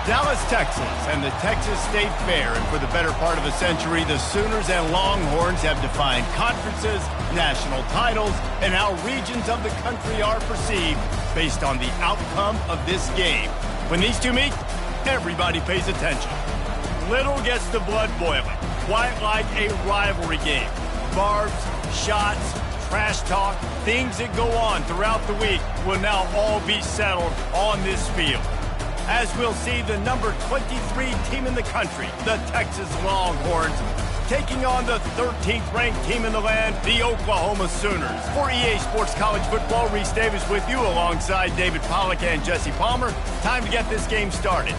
Dallas, Texas, and the Texas State Fair. And for the better part of a century, the Sooners and Longhorns have defined conferences, national titles, and how regions of the country are perceived based on the outcome of this game. When these two meet, everybody pays attention. Little gets the blood boiling, quite like a rivalry game. Barbs, shots, trash talk, things that go on throughout the week will now all be settled on this field. As we'll see the number 23 team in the country, the Texas Longhorns, taking on the 13th ranked team in the land, the Oklahoma Sooners. For EA Sports College Football, Reese Davis with you alongside David Pollack and Jesse Palmer. Time to get this game started.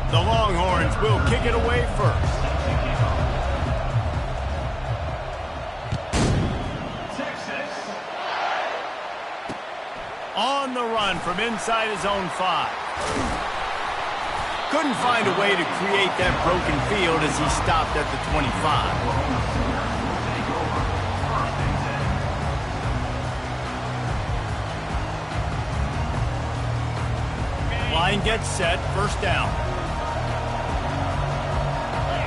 The Longhorns will kick it away first. On the run from inside his own 5. Couldn't find a way to create that broken field as he stopped at the 25. Line gets set, first down.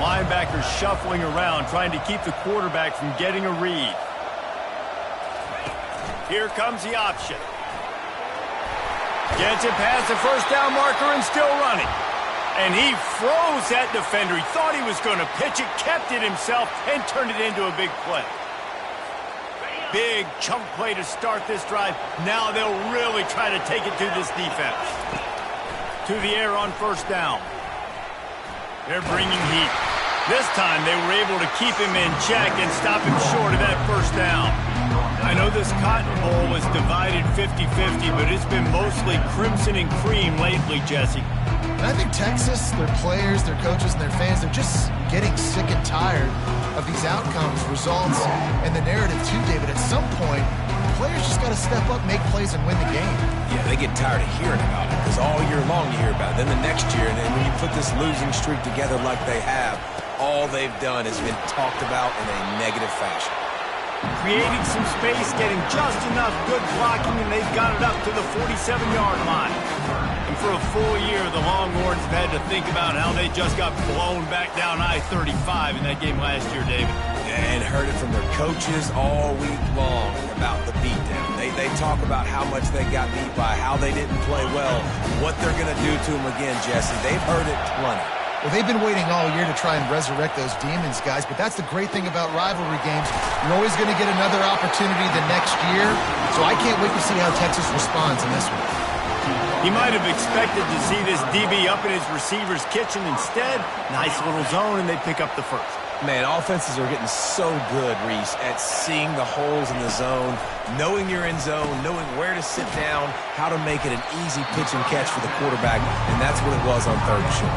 Linebackers shuffling around, trying to keep the quarterback from getting a read. Here comes the option. Gets it past the first down marker and still running. And he froze that defender. He thought he was going to pitch it, kept it himself, and turned it into a big play. Big chunk play to start this drive. Now they'll really try to take it to this defense. To the air on first down. They're bringing heat. This time they were able to keep him in check and stop him short of that first down. I know this Cotton Bowl was divided 50-50, but it's been mostly crimson and cream lately, Jesse. And I think Texas, their players, their coaches, and their fans, they're just getting sick and tired of these outcomes, results, and the narrative too, David. At some point, players just got to step up, make plays, and win the game. Yeah, they get tired of hearing about it because all year long you hear about it. Then the next year, and then when you put this losing streak together like they have, all they've done has been talked about in a negative fashion. Creating some space, getting just enough good blocking, and they've got it up to the 47-yard line. And for a full year, the Longhorns have had to think about how they just got blown back down I-35 in that game last year, David. And heard it from their coaches all week long about the beatdown. They talk about how much they got beat by, how they didn't play well, what they're going to do to them again, Jesse. They've heard it plenty. Well, they've been waiting all year to try and resurrect those demons, guys, but that's the great thing about rivalry games. You're always going to get another opportunity the next year, so I can't wait to see how Texas responds in this one. He might have expected to see this DB up in his receiver's kitchen. Instead, nice little zone, and they pick up the first. Man, offenses are getting so good, Reese, at seeing the holes in the zone, knowing you're in zone, knowing where to sit down, how to make it an easy pitch and catch for the quarterback, and that's what it was on third and short.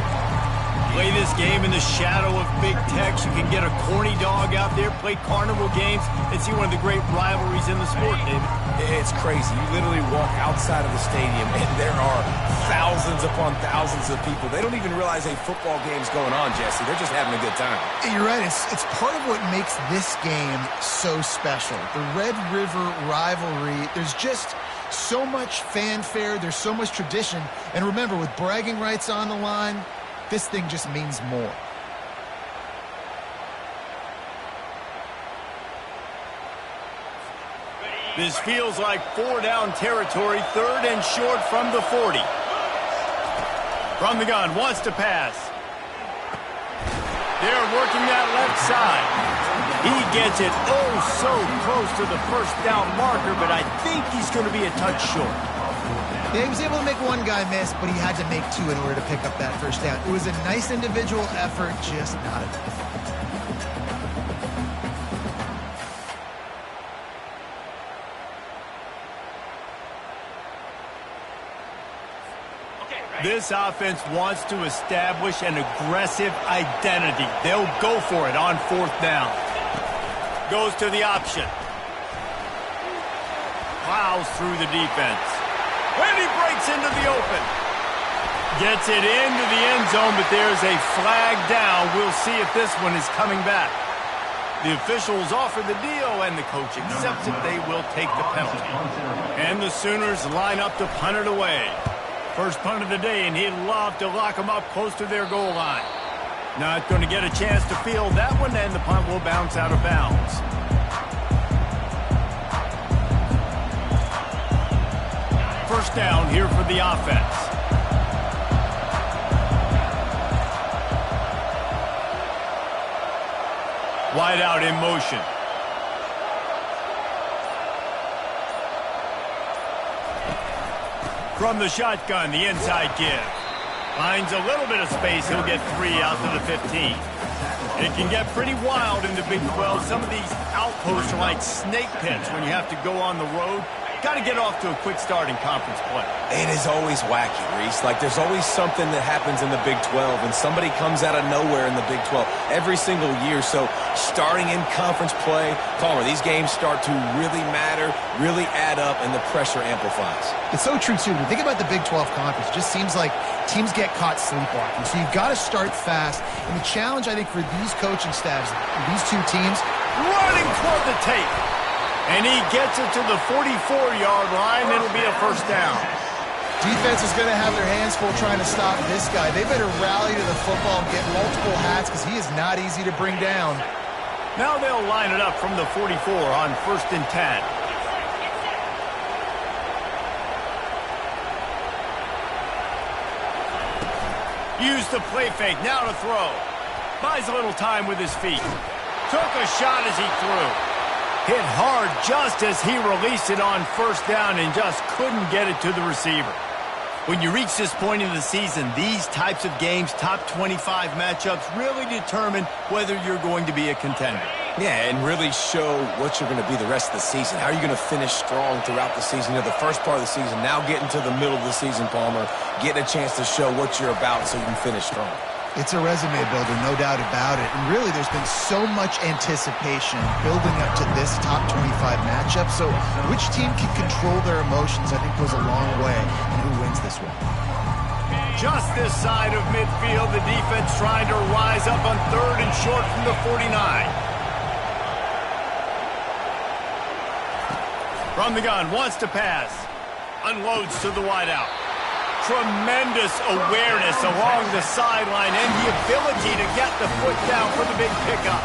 Play this game in the shadow of Big Tex. You can get a corny dog out there, play carnival games, and see one of the great rivalries in the sport, David. It's crazy. You literally walk outside of the stadium, and there are thousands upon thousands of people. They don't even realize a football game's going on, Jesse. They're just having a good time. You're right. It's part of what makes this game so special. The Red River rivalry, there's just so much fanfare. There's so much tradition. And remember, with bragging rights on the line, this thing just means more. This feels like 4-down territory, third and short from the 40. From the gun, wants to pass. They're working that left side. He gets it so close to the first down marker, but I think he's going to be a touch short. Yeah, he was able to make one guy miss, but he had to make two in order to pick up that first down. It was a nice individual effort, just not enough. This offense wants to establish an aggressive identity. They'll go for it on fourth down. Goes to the option. Plows through the defense. And he breaks into the open. Gets it into the end zone, but there's a flag down. We'll see if this one is coming back. The officials offer the deal, and the coach accepts it. They will take the penalty. And the Sooners line up to punt it away. First punt of the day, and he'd love to lock them up close to their goal line. Not going to get a chance to field that one, and the punt will bounce out of bounds. First down here for the offense. Wide out in motion. From the shotgun, the inside give. Finds a little bit of space. He'll get 3 out to the 15. It can get pretty wild in the Big 12. Some of these outposts are like snake pits when you have to go on the road. Got to get off to a quick start in conference play. It is always wacky, Reese. Like, there's always something that happens in the Big 12, and somebody comes out of nowhere in the Big 12 every single year. So starting in conference play, Palmer, these games start to really matter, really add up, and the pressure amplifies. It's so true, too. When you think about the Big 12 conference, it just seems like teams get caught sleepwalking. So you've got to start fast. And the challenge, I think, for these coaching staffs, these two teams, running toward the tape. And he gets it to the 44-yard line. It'll be a first down. Defense is going to have their hands full trying to stop this guy. They better rally to the football and get multiple hats because he is not easy to bring down. Now they'll line it up from the 44 on 1st and 10. Use the play fake. Now to throw. Buys a little time with his feet. Took a shot as he threw. Hit hard just as he released it on 1st down and just couldn't get it to the receiver. When you reach this point in the season, these types of games, top 25 matchups, really determine whether you're going to be a contender. Yeah, and really show what you're going to be the rest of the season. How are you going to finish strong throughout the season? You know, the first part of the season, now getting to the middle of the season, Palmer, getting a chance to show what you're about so you can finish strong. It's a resume builder, no doubt about it. And really, there's been so much anticipation building up to this top 25 matchup. So which team can control their emotions, I think, goes a long way in who wins this one. Just this side of midfield, the defense trying to rise up on 3rd and short from the 49. From the gun, wants to pass. Unloads to the wideout. Tremendous awareness along the sideline and the ability to get the foot down for the big pickup.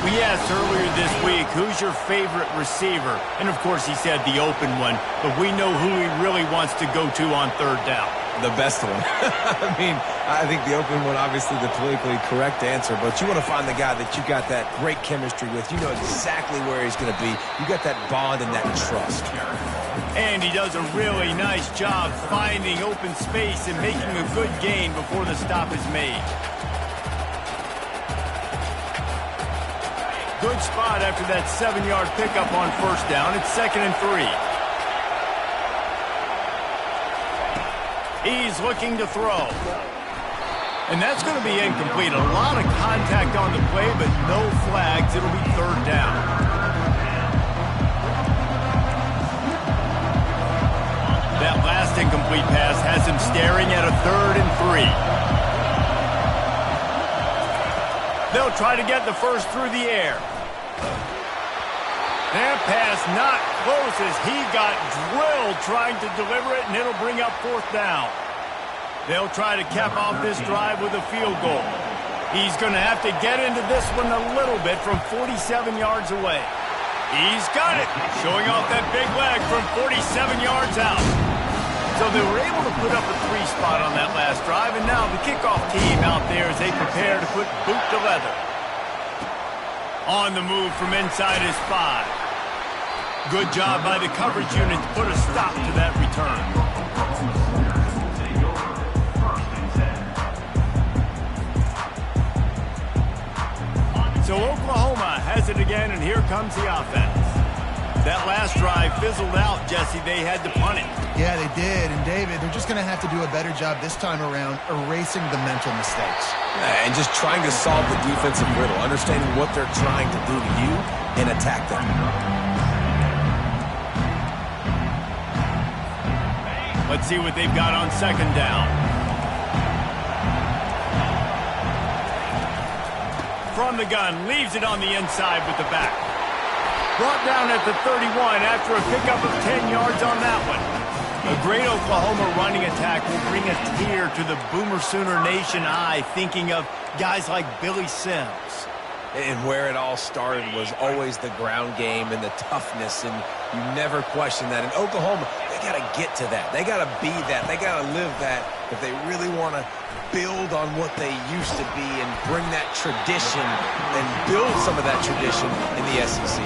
We asked earlier this week, who's your favorite receiver? And, of course, he said the open one, but we know who he really wants to go to on 3rd down. The best one. I mean, I think the open one, obviously the politically correct answer, but you want to find the guy that you got that great chemistry with. You know exactly where he's going to be. You got that bond and that trust. And he does a really nice job finding open space and making a good gain before the stop is made. Good spot after that 7-yard pickup on 1st down. It's 2nd and 3. He's looking to throw. And that's going to be incomplete. A lot of contact on the play, but no flags. It'll be 3rd down. That last incomplete pass has him staring at a 3rd and 3. They'll try to get the first through the air. That pass not close as he got drilled trying to deliver it, and it'll bring up 4th down. They'll try to cap off this drive with a field goal. He's going to have to get into this one a little bit from 47 yards away. He's got it, showing off that big leg from 47 yards out. So they were able to put up a 3 spot on that last drive, and now the kickoff team out there as they prepare to put boot to leather. On the move from inside his 5. Good job by the coverage unit to put a stop to that return. So Oklahoma has it again, and here comes the offense. That last drive fizzled out, Jesse. They had to punt it. Yeah, they did. And, David, they're just going to have to do a better job this time around erasing the mental mistakes. And just trying to solve the defensive riddle, understanding what they're trying to do to you and attack them. Let's see what they've got on 2nd down. from the gun, leaves it on the inside with the back. Brought down at the 31 after a pickup of 10 yards on that one. A great Oklahoma running attack will bring a tear to the Boomer Sooner Nation eye, thinking of guys like Billy Sims. And where it all started was always the ground game and the toughness, and you never question that. In Oklahoma, they got to get to that. They got to be that. They got to live that if they really want to build on what they used to be and bring that tradition and build some of that tradition in the SEC.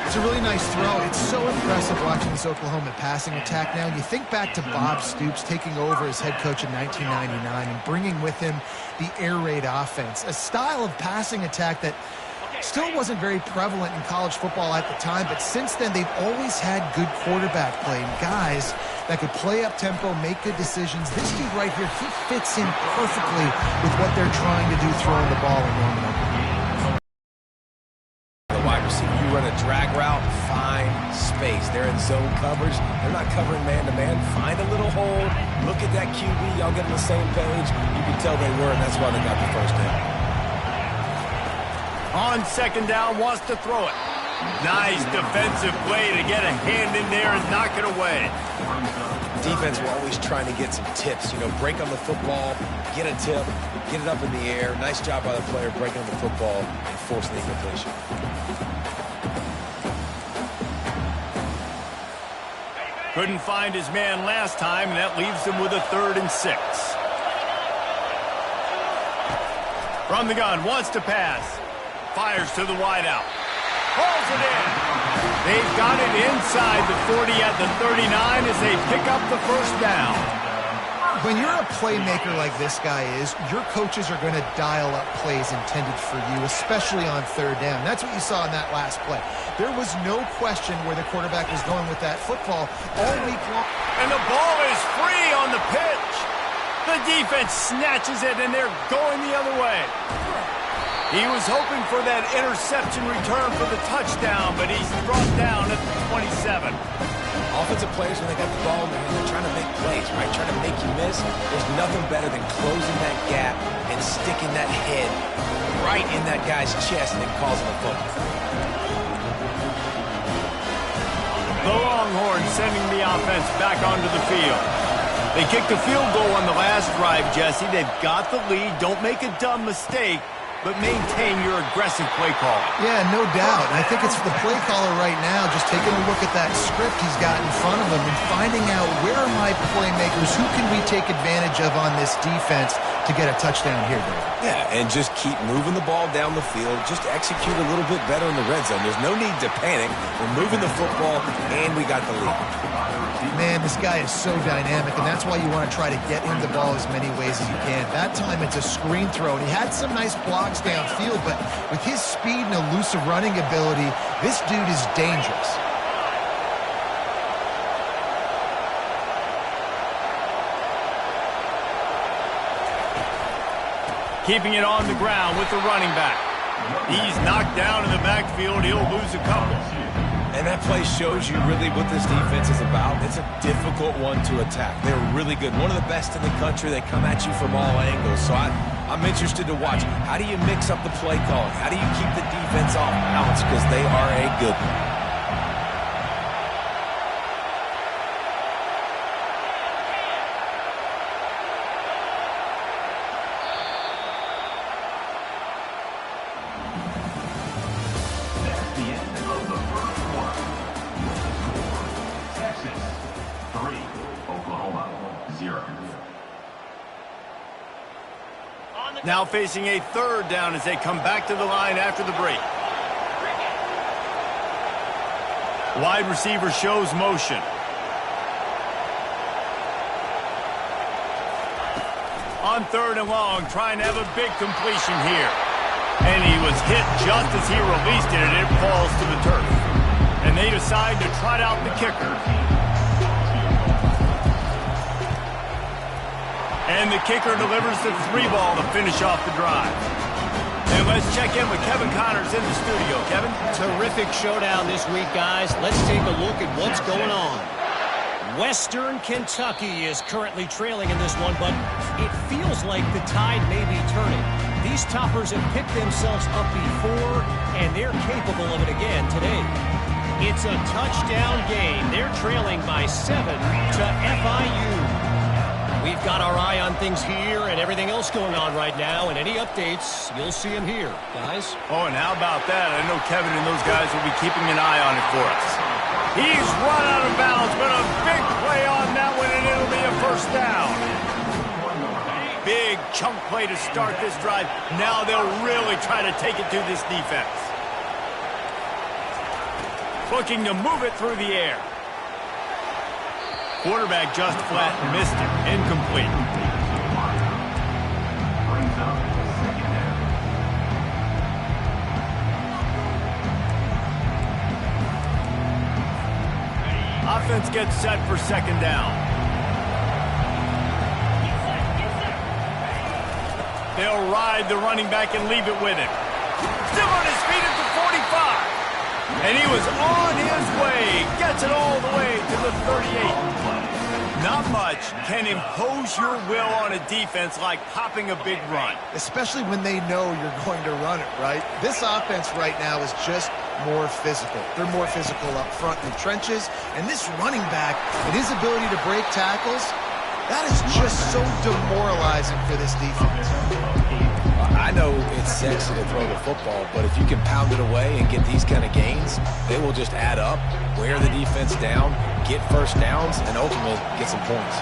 It's a really nice throw. It's so impressive watching this Oklahoma passing attack now. You think back to Bob Stoops taking over as head coach in 1999 and bringing with him the air raid offense, a style of passing attack that still wasn't very prevalent in college football at the time, but since then they've always had good quarterback play and guys that could play up tempo, make good decisions. This dude right here, he fits in perfectly with what they're trying to do throwing the ball in Norman, Oklahoma. Wide receiver, you run a drag route, find space. They're in zone coverage. They're not covering man-to-man. Find a little hole. Look at that QB. Y'all get on the same page. You can tell they were, and that's why they got the first down. On second down, wants to throw it. Nice defensive play to get a hand in there and knock it away. Defense were always trying to get some tips. You know, break on the football, get a tip, get it up in the air. Nice job by the player breaking on the football and forcing the incompletion. Couldn't find his man last time, and that leaves him with a 3rd and 6. From the gun, wants to pass. Fires to the wideout. Hauls it in. They've got it inside the 40 at the 39 as they pick up the first down. When you're a playmaker like this guy is, your coaches are going to dial up plays intended for you, especially on 3rd down. That's what you saw in that last play. There was no question where the quarterback was going with that football all week long. And the ball is free on the pitch. The defense snatches it, and they're going the other way. He was hoping for that interception return for the touchdown, but he's brought down at the 27. Offensive players, when they got the ball in their hand, they're trying to make plays, right? Trying to make you miss. There's nothing better than closing that gap and sticking that head right in that guy's chest and causing a fumble. The Longhorns sending the offense back onto the field. They kicked a field goal on the last drive, Jesse. They've got the lead. Don't make a dumb mistake, but maintain your aggressive play call. Yeah, no doubt. And I think it's the play caller right now just taking a look at that script he's got in front of him and finding out where are my playmakers, who can we take advantage of on this defense to get a touchdown here, David. Yeah, and just keep moving the ball down the field. Just execute a little bit better in the red zone. There's no need to panic. We're moving the football, and we got the lead. Man, this guy is so dynamic, and that's why you want to try to get him the ball as many ways as you can. That time it's a screen throw, and he had some nice blocks downfield, but with his speed and elusive running ability, this dude is dangerous. Keeping it on the ground with the running back. He's knocked down in the backfield. He'll lose a couple. And that play shows you really what this defense is about. It's a difficult one to attack. They're really good. One of the best in the country. They come at you from all angles. So I'm interested to watch. How do you mix up the play calling? How do you keep the defense off balance? Because they are a good one. Now facing a 3rd down as they come back to the line after the break. Wide receiver shows motion. On 3rd and long, trying to have a big completion here. And he was hit just as he released it, and it falls to the turf. And they decide to trot out the kicker. And the kicker delivers the 3 ball to finish off the drive. And let's check in with Kevin Connors in the studio. Kevin? Terrific showdown this week, guys. Let's take a look at what's going on. Western Kentucky is currently trailing in this one, but it feels like the tide may be turning. These toppers have picked themselves up before, and they're capable of it again today. It's a touchdown game. They're trailing by 7 to FIU. We've got our eye on things here and everything else going on right now, and any updates, you'll see them here, guys. Oh, and how about that? I know Kevin and those guys will be keeping an eye on it for us. He's run out of bounds, but a big play on that one, and it'll be a first down. Big chunk play to start this drive. Now they'll really try to take it to this defense. Looking to move it through the air. Quarterback just flat missed it. Incomplete. Offense gets set for second down. They'll ride the running back and leave it with him. Still on his feet at the 45. And he was on his way. Gets it all the way to the 38. Not much can impose your will on a defense like popping a big run. Especially when they know you're going to run it, right? This offense right now is just more physical. They're more physical up front in the trenches. And this running back, and his ability to break tackles, that is just so demoralizing for this defense. I know it's sexy to throw the football, but if you can pound it away and get these kind of gains, they will just add up, wear the defense down, get first downs, and ultimately get some points.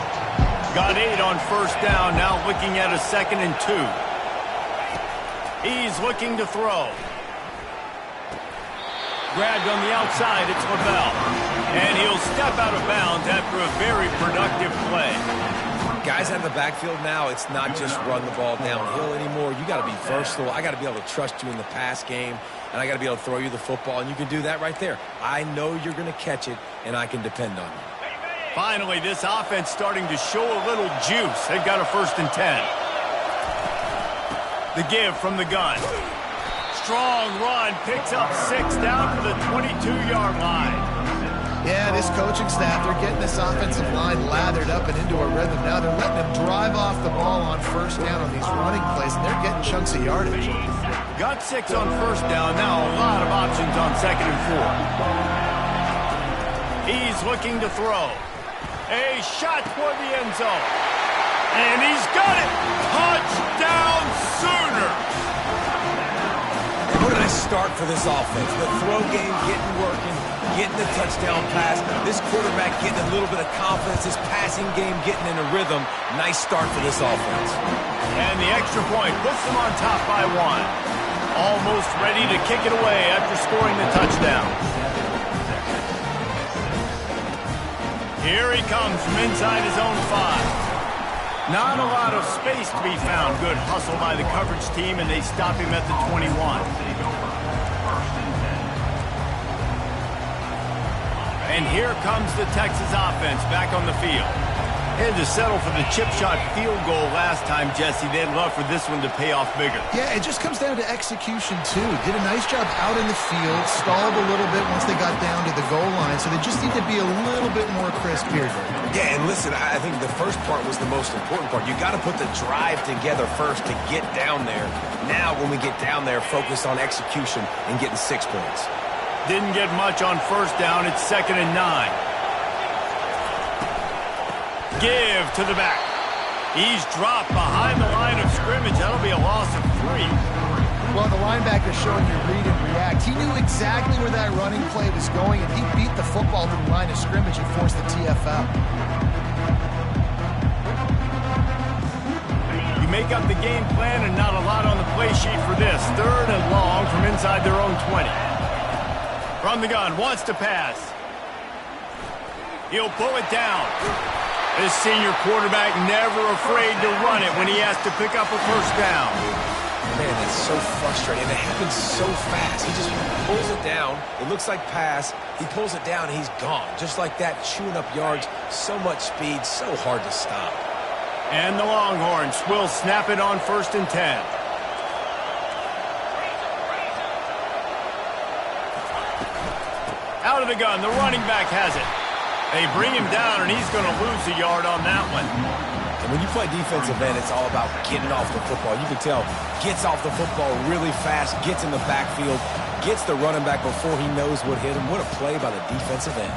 Got 8 on first down, now looking at a 2nd and 2. He's looking to throw. Grabbed on the outside, it's Lavelle. And he'll step out of bounds after a very productive play. Guys out of the backfield now, it's not just run the ball downhill anymore. You got to be versatile. I got to be able to trust you in the pass game, and I got to be able to throw you the football, and you can do that right there. I know you're going to catch it, and I can depend on you. Finally, this offense starting to show a little juice. They've got a 1st and 10. The give from the gun. Strong run, picks up 6 down to the 22-yard line. Yeah, this coaching staff, they're getting this offensive line lathered up and into a rhythm. Now they're letting them drive off the ball on first down on these running plays, and they're getting chunks of yardage. Got 6 on first down. Now a lot of options on 2nd and 4. He's looking to throw. A shot toward the end zone. And he's got it. Touchdown Sooners. What a nice start for this offense. The throw game getting working. Getting the touchdown pass. This quarterback getting a little bit of confidence. This passing game getting in a rhythm. Nice start for this offense. And the extra point puts them on top by 1. Almost ready to kick it away after scoring the touchdown. Here he comes from inside his own 5. Not a lot of space to be found. Good hustle by the coverage team, and they stop him at the 21. And here comes the Texas offense back on the field. Had to settle for the chip shot field goal last time, Jesse. They'd love for this one to pay off bigger. Yeah, it just comes down to execution, too. Did a nice job out in the field, stalled a little bit once they got down to the goal line, so they just need to be a little bit more crisp here. Yeah, and listen, I think the first part was the most important part. You got to put the drive together first to get down there. Now, when we get down there, focus on execution and getting 6 points. Didn't get much on first down. It's 2nd and 9. Give to the back. He's dropped behind the line of scrimmage. That'll be a loss of 3. Well, the linebacker's showing you read and react. He knew exactly where that running play was going, and he beat the football to the line of scrimmage and forced the TFL. You make up the game plan and not a lot on the play sheet for this. 3rd and long from inside their own 20. From the gun, wants to pass. He'll pull it down. This senior quarterback never afraid to run it when he has to pick up a first down. Man, that's so frustrating. It happens so fast. He just pulls it down. It looks like pass. He pulls it down, and he's gone. Just like that, chewing up yards. So much speed, so hard to stop. And the Longhorns will snap it on 1st and 10. Out of the gun, the running back has it. They bring him down, and he's going to lose a yard on that one. And When you play defensive end, it's all about getting off the football. You can tell, gets off the football really fast, gets in the backfield, gets the running back before he knows what hit him. What a play by the defensive end.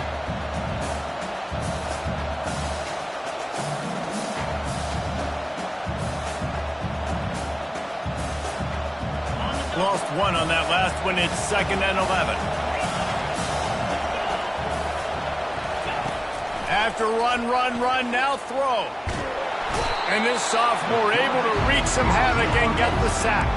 Lost one on that last one. It's 2nd and 11. After run, now throw. And this sophomore able to wreak some havoc and get the sack.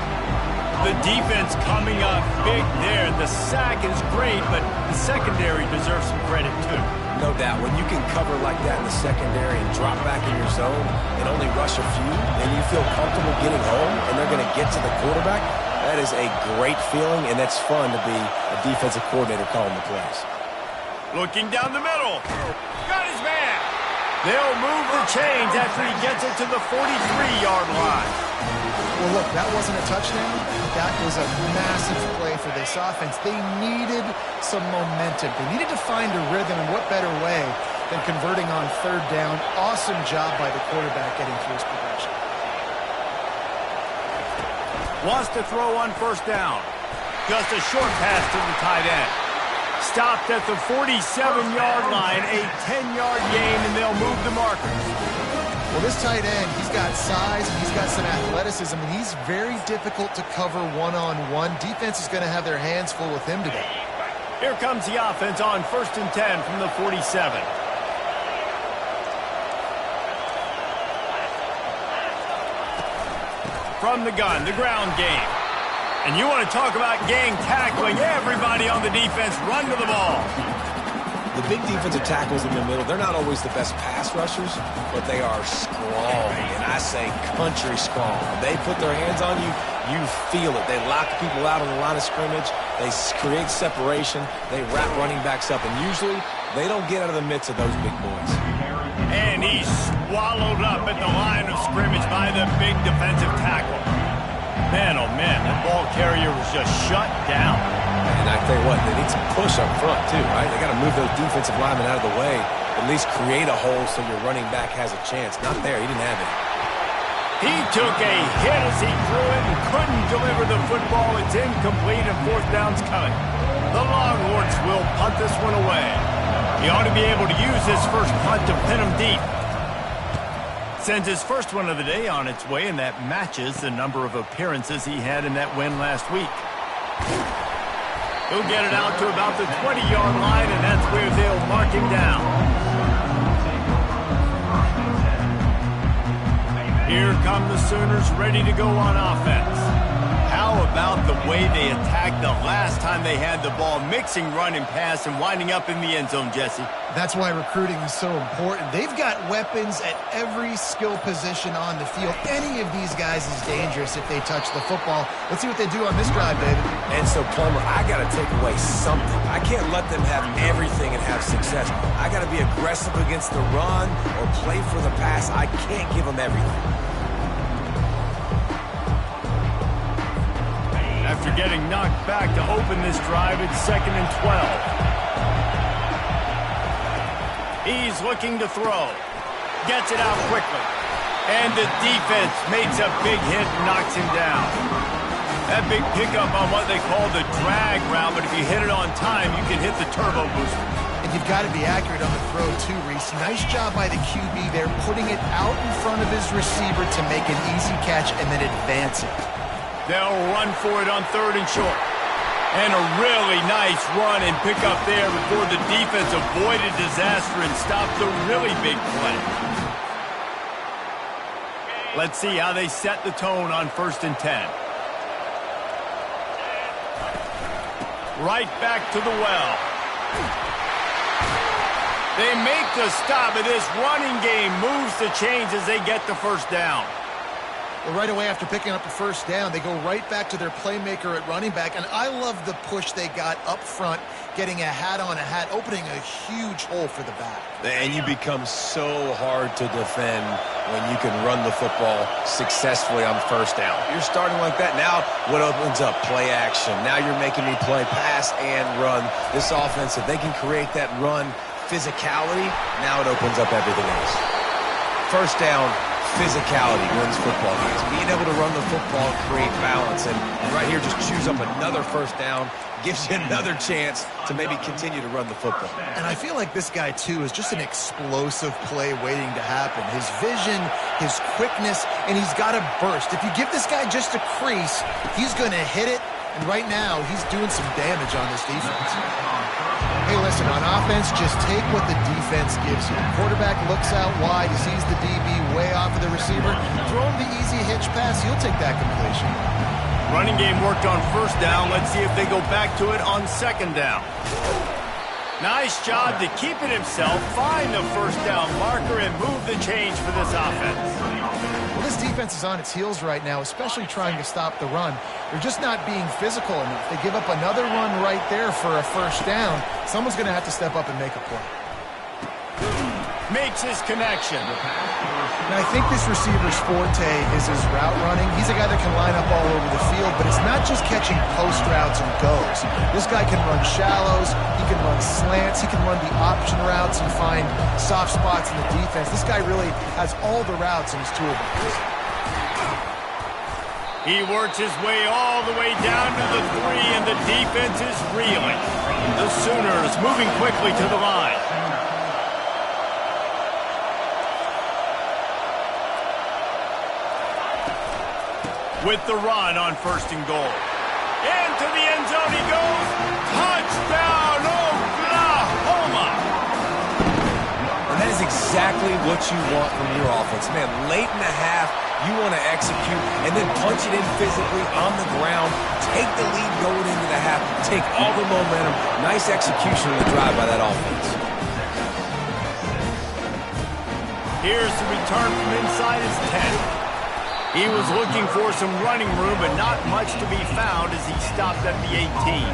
The defense coming up big there. The sack is great, but the secondary deserves some credit too. No doubt. When you can cover like that in the secondary and drop back in your zone and only rush a few, and you feel comfortable getting home and they're going to get to the quarterback, that is a great feeling, and that's fun to be a defensive coordinator calling the plays. Looking down the middle. Got his man. They'll move the chains after he gets it to the 43-yard line. Well, look, that wasn't a touchdown. That was a massive play for this offense. They needed some momentum. They needed to find a rhythm, and what better way than converting on 3rd down. Awesome job by the quarterback getting through his progression. Wants to throw on 1st down. Just a short pass to the tight end. Stopped at the 47-yard line, a 10-yard gain, and they'll move the markers. Well, this tight end, he's got size, and he's got some athleticism, and he's very difficult to cover one-on-one. Defense is going to have their hands full with him today. Here comes the offense on 1st and 10 from the 47. From the gun, the ground game. And you want to talk about gang tackling. Everybody on the defense run to the ball. The big defensive tackles in the middle, they're not always the best pass rushers, but they are strong, and I say country strong. When they put their hands on you, you feel it. They lock people out on the line of scrimmage. They create separation. They wrap running backs up, and usually they don't get out of the midst of those big boys. And he's swallowed up at the line of scrimmage by the big defensive tackle. Man, oh man, that ball carrier was just shut down. And I tell you what, they need some push up front too, right? They got to move those defensive linemen out of the way, at least create a hole so your running back has a chance. Not there, he didn't have it. He took a hit as he threw it and couldn't deliver the football. It's incomplete and 4th down's coming. The Longhorns will punt this one away. He ought to be able to use this first punt to pin him deep. Sends his first one of the day on its way, and that matches the number of appearances he had in that win last week. He'll get it out to about the 20-yard line, and that's where they'll mark him down. Here come the Sooners ready to go on offense. How about the way they attacked the last time they had the ball, mixing run and pass and winding up in the end zone, Jesse? That's why recruiting is so important. They've got weapons at every skill position on the field. Any of these guys is dangerous if they touch the football. Let's see what they do on this drive, David. And so, Plummer, I got to take away something. I can't let them have everything and have success. I got to be aggressive against the run or play for the pass. I can't give them everything. After getting knocked back to open this drive, it's 2nd and 12. He's looking to throw. Gets it out quickly. And the defense makes a big hit and knocks him down. That big pickup on what they call the drag route, but if you hit it on time, you can hit the turbo booster. And you've got to be accurate on the throw, too, Reese. Nice job by the QB there, putting it out in front of his receiver to make an easy catch and then advance it. They'll run for it on 3rd and short. And a really nice run and pick up there before the defense avoided disaster and stopped the really big play. Let's see how they set the tone on 1st and 10. Right back to the well. They make the stop, and this running game moves the chains as they get the 1st down. Well, right away after picking up the 1st down, they go right back to their playmaker at running back. And I love the push they got up front, getting a hat on a hat, opening a huge hole for the back. And you become so hard to defend when you can run the football successfully on 1st down. You're starting like that. Now what opens up? Play action. Now you're making me play pass and run. This offense, if they can create that run physicality, now it opens up everything else. 1st down, physicality wins football games. Being able to run the football and create balance. And right here, just chews up another first down, gives you another chance to maybe continue to run the football. And I feel like this guy, too, is just an explosive play waiting to happen. His vision, his quickness, and he's got a burst. If you give this guy just a crease, he's going to hit it. And right now, he's doing some damage on this defense. Hey, listen, on offense, just take what the defense gives you. Quarterback looks out wide, he sees the DB way off of the receiver. Throw him the easy hitch pass, he'll take that completion. Running game worked on first down. Let's see if they go back to it on second down. Nice job to keep it himself, find the first down marker, and move the change for this offense. Well, this defense is on its heels right now, especially trying to stop the run. They're just not being physical enough. They give up another run right there for a first down. Someone's going to have to step up and make a play. Makes his connection. Now, I think this receiver's forte is his route running. He's a guy that can line up all over the field, but it's not just catching post routes and goes. This guy can run shallows, he can run slants, he can run the option routes and find soft spots in the defense. This guy really has all the routes in his toolbox. He works his way all the way down to the 3, and the defense is reeling. The Sooners moving quickly to the line. With the run on first and goal. Into the end zone he goes. Touchdown, Oklahoma! And that is exactly what you want from your offense. Man, late in the half, you want to execute and then punch it in physically on the ground. Take the lead going into the half. Take all the momentum. Nice execution on the drive by that offense. Here's the return from inside his 10. He was looking for some running room, but not much to be found as he stopped at the 18.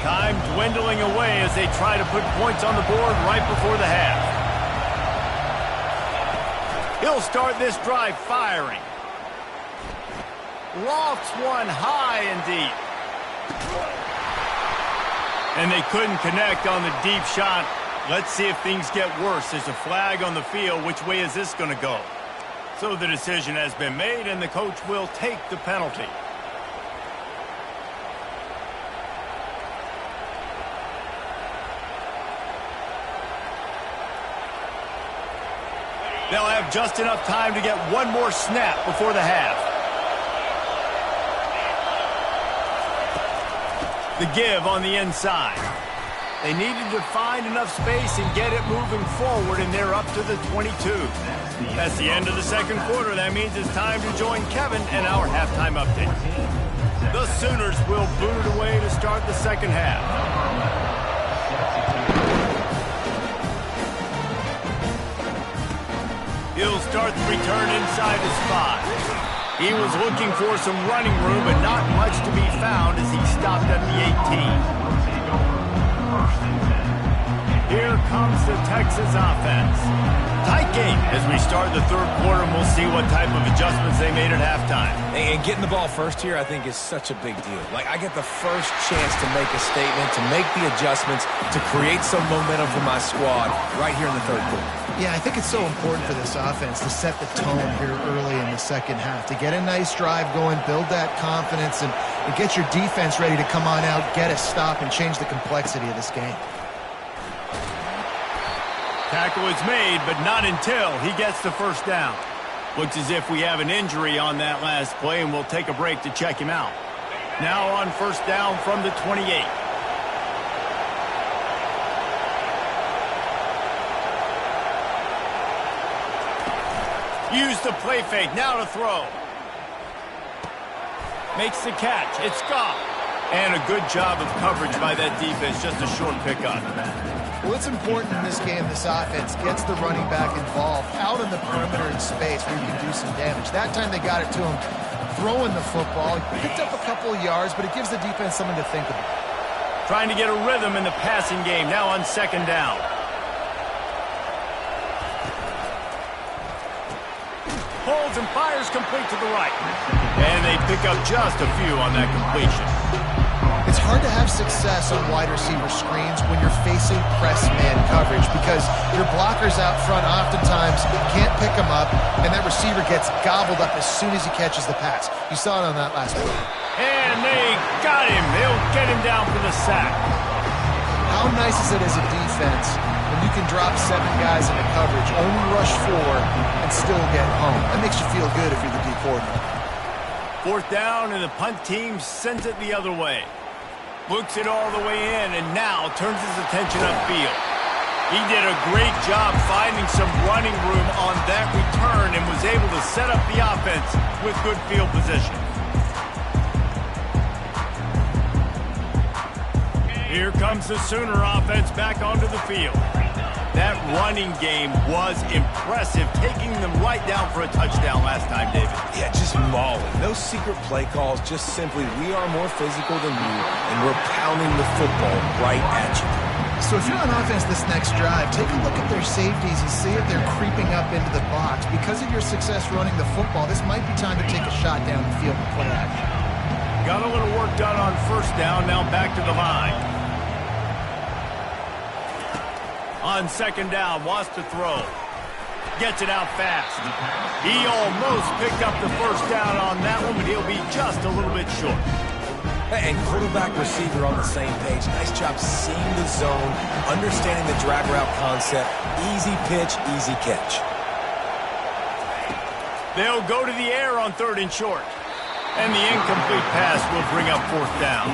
Time dwindling away as they try to put points on the board right before the half. He'll start this drive firing. Lofts one high and deep. And they couldn't connect on the deep shot. Let's see if things get worse. There's a flag on the field. Which way is this going to go? So the decision has been made, and the coach will take the penalty. They'll have just enough time to get one more snap before the half. The give on the inside. They needed to find enough space and get it moving forward, and they're up to the 22. That's the end of the second quarter. That means it's time to join Kevin and our halftime update. The Sooners will boot it away to start the second half. He'll start the return inside his 5. He was looking for some running room, but not much to be found as he stopped at the 18. Here comes the Texas offense. Tight game as we start the third quarter, and we'll see what type of adjustments they made at halftime. And getting the ball first here, I think, is such a big deal. Like, I get the first chance to make a statement, to make the adjustments, to create some momentum for my squad right here in the third quarter. Yeah, I think it's so important for this offense to set the tone here early in the second half, to get a nice drive going, build that confidence, and get your defense ready to come on out, get a stop, and change the complexity of this game. Tackle is made, but not until he gets the first down. Looks as if we have an injury on that last play, and we'll take a break to check him out. Now on first down from the 28. Use the play fake, now to throw. Makes the catch, it's gone. And a good job of coverage by that defense, just a short pickup. Well, it's important in this game, this offense gets the running back involved out in the perimeter in space where you can do some damage. That time they got it to him throwing the football. He picked up a couple of yards, but it gives the defense something to think about. Trying to get a rhythm in the passing game, now on second down. Holds and fires complete to the right. And they pick up just a few on that completion. It's hard to have success on wide receiver screens when you're facing press man coverage because your blockers out front oftentimes can't pick them up, and that receiver gets gobbled up as soon as he catches the pass. You saw it on that last play. And they got him. They'll get him down for the sack. How nice is it as a defense when you can drop 7 guys into coverage, only rush 4, and still get home? That makes you feel good if you're the D coordinator. 4th down, and the punt team sends it the other way. Looks it all the way in, and now turns his attention upfield. He did a great job finding some running room on that return and was able to set up the offense with good field position. Here comes the Sooner offense back onto the field. That running game was impressive, taking them right down for a touchdown last time, David. Yeah, just mauling. No secret play calls, just simply we are more physical than you, and we're pounding the football right at you. So if you're on offense this next drive, take a look at their safeties and see if they're creeping up into the box. Because of your success running the football, this might be time to take a shot down the field and play action. Got a little work done on 1st down, now back to the line. On 2nd down, wants to throw. Gets it out fast. He almost picked up the 1st down on that one, but he'll be just a little bit short. And quarterback receiver on the same page. Nice job seeing the zone, understanding the drag route concept. Easy pitch, easy catch. They'll go to the air on 3rd and short. And the incomplete pass will bring up 4th down.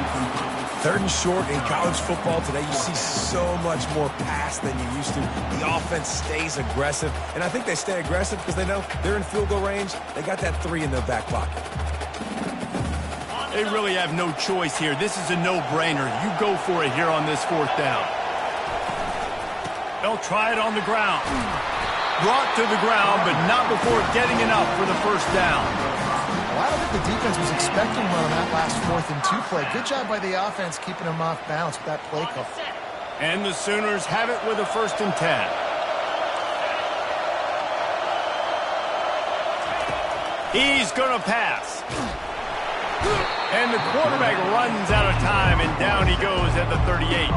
3rd and short in college football today, you see so much more pass than you used to. The offense stays aggressive, and I think they stay aggressive because they know they're in field goal range. They got that 3 in their back pocket. They really have no choice here. This is a no-brainer. You go for it here on this 4th down. They'll try it on the ground. Brought to the ground, but not before getting enough for the 1st down. Well, I don't think the defense was expecting one on that last 4th and 2 play. Good job by the offense keeping them off balance with that play call. And the Sooners have it with a 1st and 10. He's going to pass. And the quarterback runs out of time, and down he goes at the 38.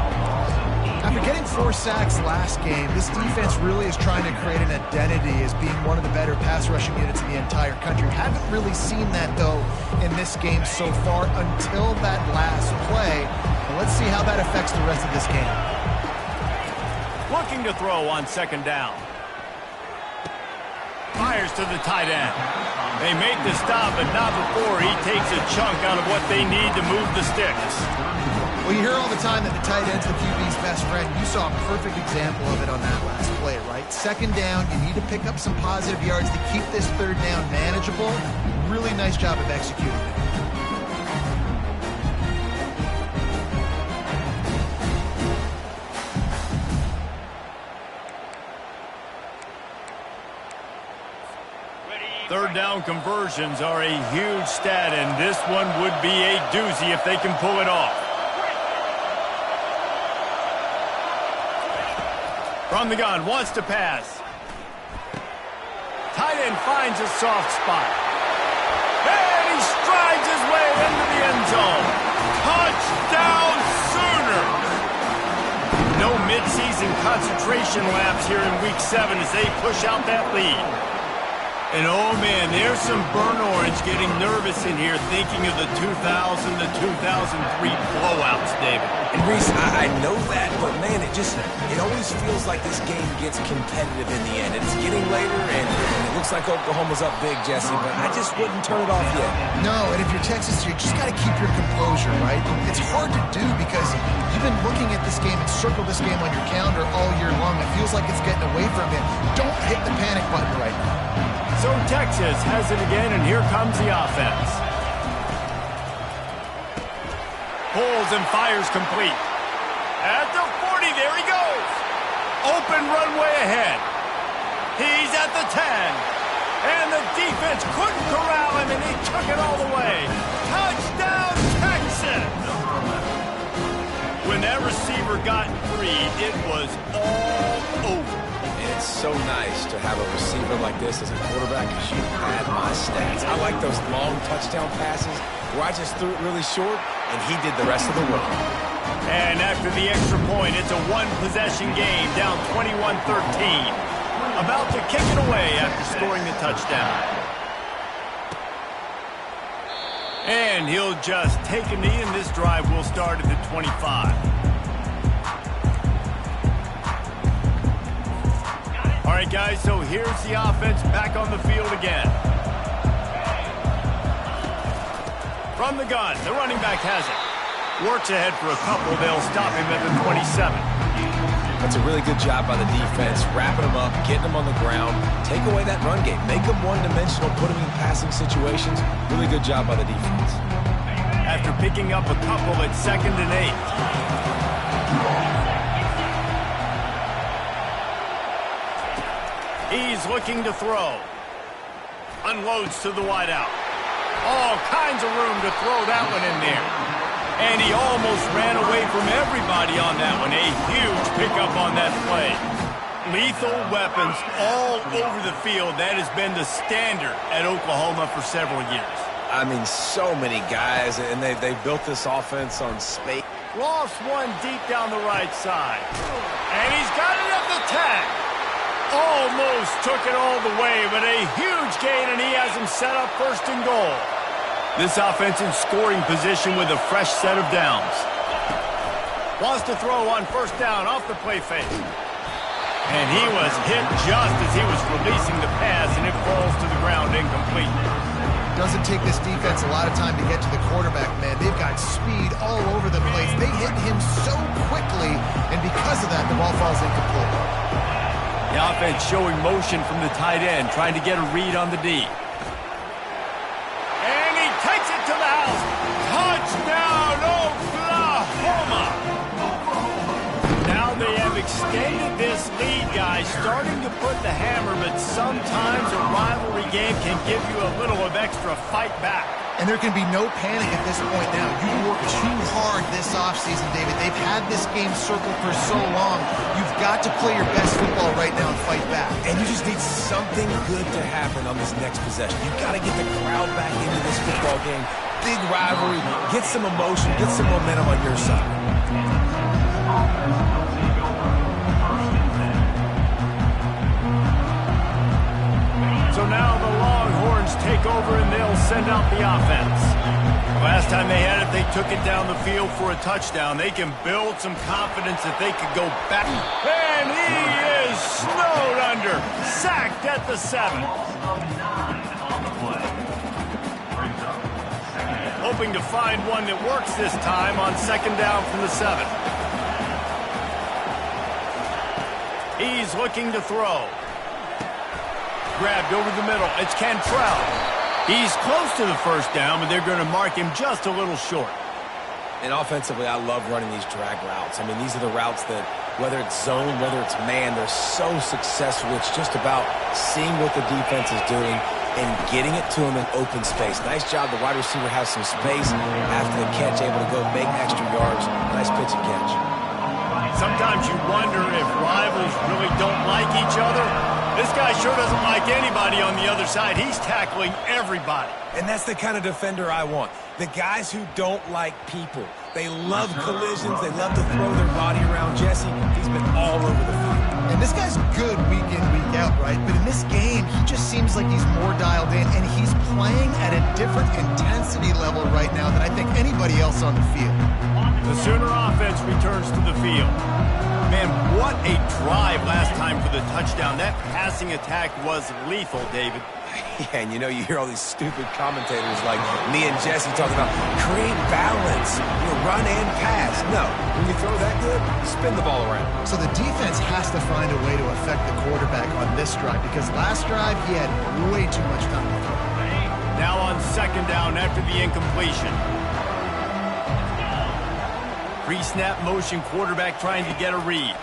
After getting 4 sacks last game, this defense really is trying to create an identity as being one of the better pass rushing units in the entire country. Haven't really seen that, though, in this game so far until that last play. Well, let's see how that affects the rest of this game. Looking to throw on 2nd down. Fires to the tight end. They make the stop, but not before he takes a chunk out of what they need to move the sticks. Well, you hear all the time that the tight end's the QB's best friend. You saw a perfect example of it on that last play, right? 2nd down, you need to pick up some positive yards to keep this 3rd down manageable. Really nice job of executing it. Third down conversions are a huge stat, and this one would be a doozy if they can pull it off. From the gun, wants to pass. Tight end finds a soft spot. And he strides his way into the end zone. Touchdown, Sooner! No midseason concentration lapse here in Week 7 as they push out that lead. And oh man, there's some burnt orange getting nervous in here thinking of the 2000 to 2003 blowouts, David. And Reese, I know that, but man, it always feels like this game gets competitive in the end. It's getting later, and it looks like Oklahoma's up big, Jesse, but I just wouldn't turn it off yet. No, and if you're Texas, you just got to keep your composure, right? It's hard to do because you've been looking at this game and circled this game on your calendar all year long. It feels like it's getting away from you. Don't hit the panic button right now. So Texas has it again, and here comes the offense. Pulls and fires complete. At the 40, there he goes. Open runway ahead. He's at the 10. And the defense couldn't corral him, and he took it all the way. Touchdown, Texas! When that receiver got free, it was all over. It's so nice to have a receiver like this as a quarterback because you had my stats. I like those long touchdown passes where I just threw it really short and he did the rest of the work. And after the extra point, it's a one-possession game, down 21-13. About to kick it away after scoring the touchdown. And he'll just take a knee, and this drive will start at the 25. All right, guys, so here's the offense back on the field again. From the gun, the running back has it. Works ahead for a couple. They'll stop him at the 27. That's a really good job by the defense, wrapping them up, getting them on the ground, take away that run game, make them one-dimensional, put them in passing situations. Really good job by the defense. After picking up a couple at 2nd and 8. He's looking to throw. Unloads to the wideout. All kinds of room to throw that one in there. And he almost ran away from everybody on that one. A huge pickup on that play. Lethal weapons all over the field. That has been the standard at Oklahoma for several years. I mean, so many guys, and they've built this offense on space. Lost one deep down the right side. And he's got it at the tag. Almost took it all the way, but a huge gain, and he has him set up 1st and goal. This offense in scoring position with a fresh set of downs. Wants to throw on 1st down off the play fake. And he was hit just as he was releasing the pass, and it falls to the ground incomplete. Doesn't take this defense a lot of time to get to the quarterback, man. They've got speed all over the place. They hit him so quickly, and because of that, the ball falls incomplete. The offense showing motion from the tight end, trying to get a read on the D. Takes it to the house. Touchdown, Oklahoma! Now they have extended this lead, guys, starting to put the hammer, but sometimes a rivalry game can give you a little of extra fight back. And there can be no panic at this point now. You worked too hard this offseason, David. They've had this game circled for so long. You've got to play your best football right now and fight back. And you just need something good to happen on this next possession. You've got to get the crowd back into this football game. Big rivalry. Get some emotion. Get some momentum on your side. So now the Longhorns take over and they'll send out the offense. Last time they had it, they took it down the field for a touchdown. They can build some confidence that they could go back. And he is snowed under. Sacked at the 7. Hoping to find one that works this time on 2nd down from the 7. He's looking to throw. Grabbed over the middle. It's Cantrell. He's close to the 1st down, but they're going to mark him just a little short. And offensively, I love running these drag routes. I mean, these are the routes that, whether it's zone, whether it's man, they're so successful. It's just about seeing what the defense is doing and getting it to him in open space. Nice job. The wide receiver has some space after the catch, able to go make extra yards. Nice pitch and catch. Sometimes you wonder if rivals really don't like each other. This guy sure doesn't like anybody on the other side. He's tackling everybody. And that's the kind of defender I want. The guys who don't like people. They love collisions. They love to throw their body around. Jesse, he's been all over the field. And this guy's good week in, week out, right? But in this game, he just seems like he's more dialed in, and he's playing at a different intensity level right now than I think anybody else on the field. The Sooner offense returns to the field. Man, what a drive last time for the touchdown. That passing attack was lethal, David. Yeah, and you know, you hear all these stupid commentators like me and Jesse talking about create balance, run and pass. No, when you throw that good, spin the ball around. So the defense has to find a way to affect the quarterback on this drive, because last drive he had way too much time to throw. Now on 2nd down after the incompletion. Pre-snap motion, quarterback trying to get a read.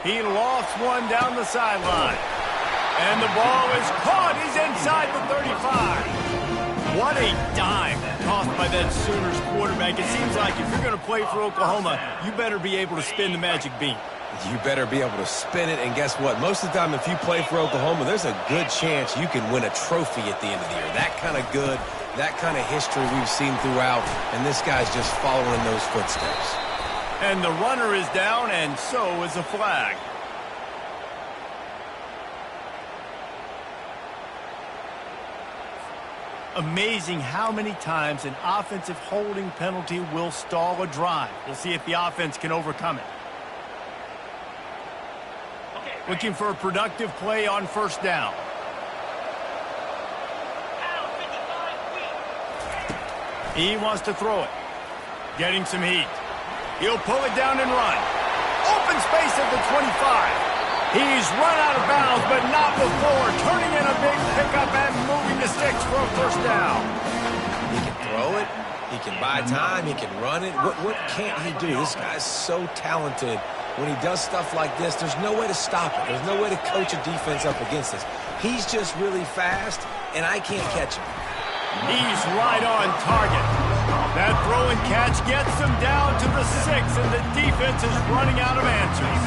He lost one down the sideline. And the ball is caught. He's inside the 35. What a dime tossed by that Sooners quarterback. It seems like if you're going to play for Oklahoma, you better be able to spin the magic bean. You better be able to spin it, and guess what? Most of the time, if you play for Oklahoma, there's a good chance you can win a trophy at the end of the year. That kind of good, That kind of history we've seen throughout, and this guy's just following in those footsteps. And the runner is down, and so is the flag. Amazing how many times an offensive holding penalty will stall a drive. We'll see if the offense can overcome it. Looking for a productive play on first down. He wants to throw it. Getting some heat. He'll pull it down and run. Open space at the 25. He's run out of bounds, but not before turning in a big pickup and moving the sticks for a first down. He can throw it. He can buy time. He can run it. What can't he do? This guy's so talented. When he does stuff like this, there's no way to stop it. There's no way to coach a defense up against this. He's just really fast, and I can't catch him. He's right on target. That throw and catch gets them down to the 6, and the defense is running out of answers.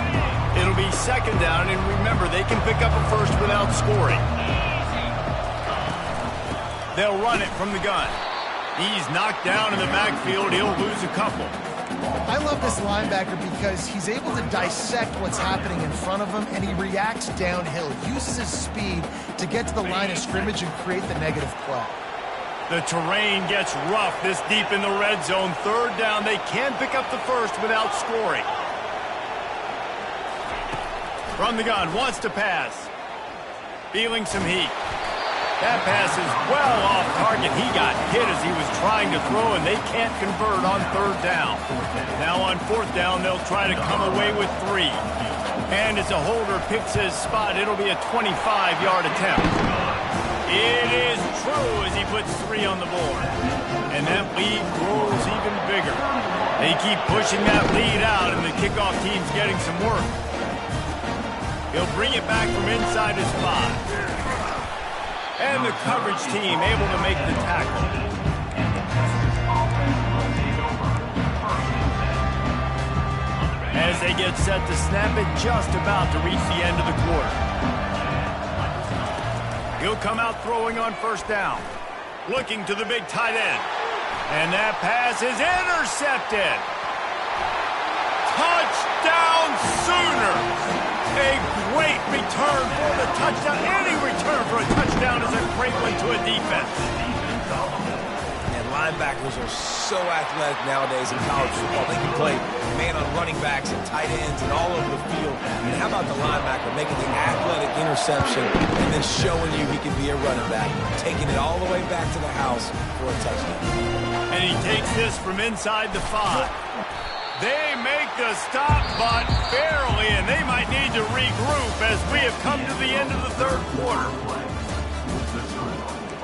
It'll be second down, and remember, they can pick up a first without scoring. They'll run it from the gun. He's knocked down in the backfield. He'll lose a couple. I love this linebacker because he's able to dissect what's happening in front of him, and he reacts downhill, uses his speed to get to the line of scrimmage and create the negative play. The terrain gets rough this deep in the red zone. Third down, they can pick up the first without scoring. From the gun, wants to pass. Feeling some heat. That pass is well off target. He got hit as he was trying to throw, and they can't convert on third down. Now on fourth down, they'll try to come away with 3. And as a holder picks his spot, it'll be a 25-yard attempt. It is true as he puts 3 on the board. And that lead grows even bigger. They keep pushing that lead out, and the kickoff team's getting some work. He'll bring it back from inside his 5. And the coverage team able to make the tackle. As they get set to snap it, just about to reach the end of the quarter. He'll come out throwing on first down. Looking to the big tight end. And that pass is intercepted. Touchdown Sooners! A great return for the touchdown. Any return for a touchdown is a great one to a defense. And linebackers are so athletic nowadays in college football. They can play man on running backs and tight ends and all over the field. And how about the linebacker making the athletic interception and then showing you he can be a running back, taking it all the way back to the house for a touchdown. And he takes this from inside the 5. They make the stop, but barely, and they might need to regroup as we have come to the end of the third quarter.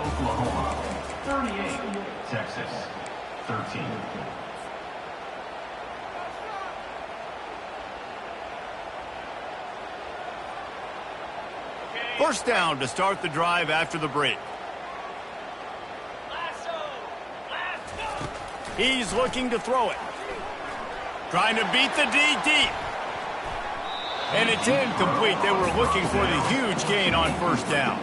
Oklahoma, 38, Texas, 13. First down to start the drive after the break. He's looking to throw it. Trying to beat the D deep. And it's incomplete. They were looking for the huge gain on first down.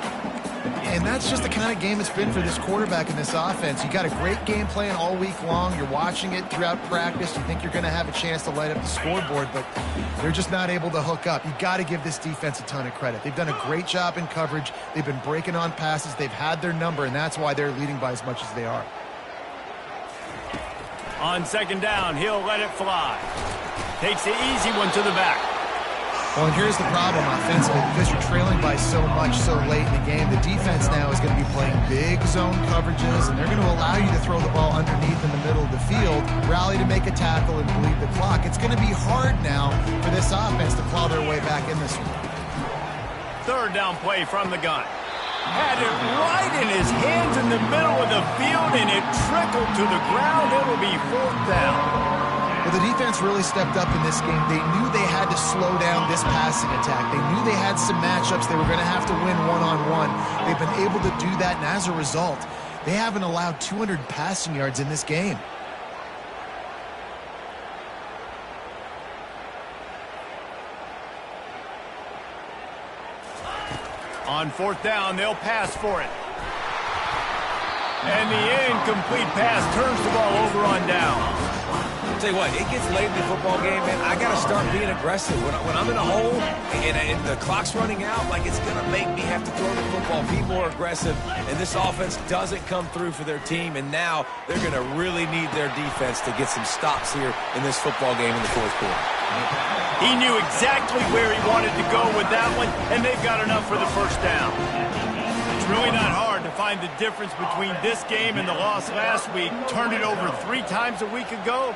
And that's just the kind of game it's been for this quarterback in this offense. You got a great game plan all week long. You're watching it throughout practice. You think you're going to have a chance to light up the scoreboard, but they're just not able to hook up. You got to give this defense a ton of credit. They've done a great job in coverage. They've been breaking on passes. They've had their number, and that's why they're leading by as much as they are. On second down, he'll let it fly. Takes the easy one to the back. Well, and here's the problem offensively. Because you're trailing by so much so late in the game, the defense now is going to be playing big zone coverages, and they're going to allow you to throw the ball underneath in the middle of the field, rally to make a tackle, and bleed the clock. It's going to be hard now for this offense to claw their way back in this one. Third down play from the gun. Had it right in his hands in the middle of the field, and it trickled to the ground. It'll be fourth down. Well, the defense really stepped up in this game. They knew they had to slow down this passing attack. They knew they had some matchups they were going to have to win one-on-one. They've been able to do that, and as a result, they haven't allowed 200 passing yards in this game. On fourth down, they'll pass for it. And the incomplete pass turns the ball over on down. Tell you what, it gets late in the football game, man. I got to start being aggressive. When I'm in a hole and the clock's running out, like it's going to make me have to throw the football, be more aggressive. And this offense doesn't come through for their team. And now they're going to really need their defense to get some stops here in this football game in the fourth quarter. He knew exactly where he wanted to go with that one, and they've got enough for the first down. It's really not hard to find the difference between this game and the loss last week. Turned it over 3 times a week ago.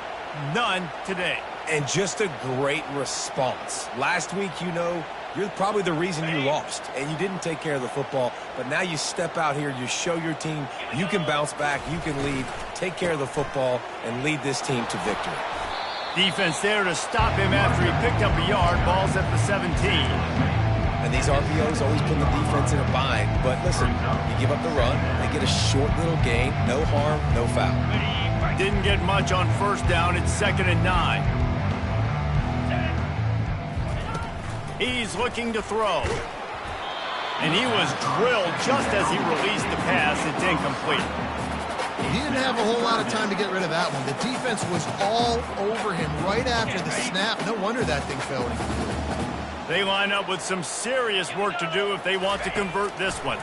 None today. And just a great response. Last week, you're probably the reason you lost, and you didn't take care of the football. But now you step out here, you show your team you can bounce back, you can lead, take care of the football, and lead this team to victory. Defense there to stop him after he picked up a yard. Ball's at the 17. And these RPOs always put the defense in a bind. But listen, you give up the run, they get a short little gain, no harm, no foul. Didn't get much on first down. It's 2nd and 9. He's looking to throw. And he was drilled just as he released the pass. It's incomplete. He didn't have a whole lot of time to get rid of that one. The defense was all over him right after the snap. No wonder that thing fell in. They line up with some serious work to do if they want to convert this one.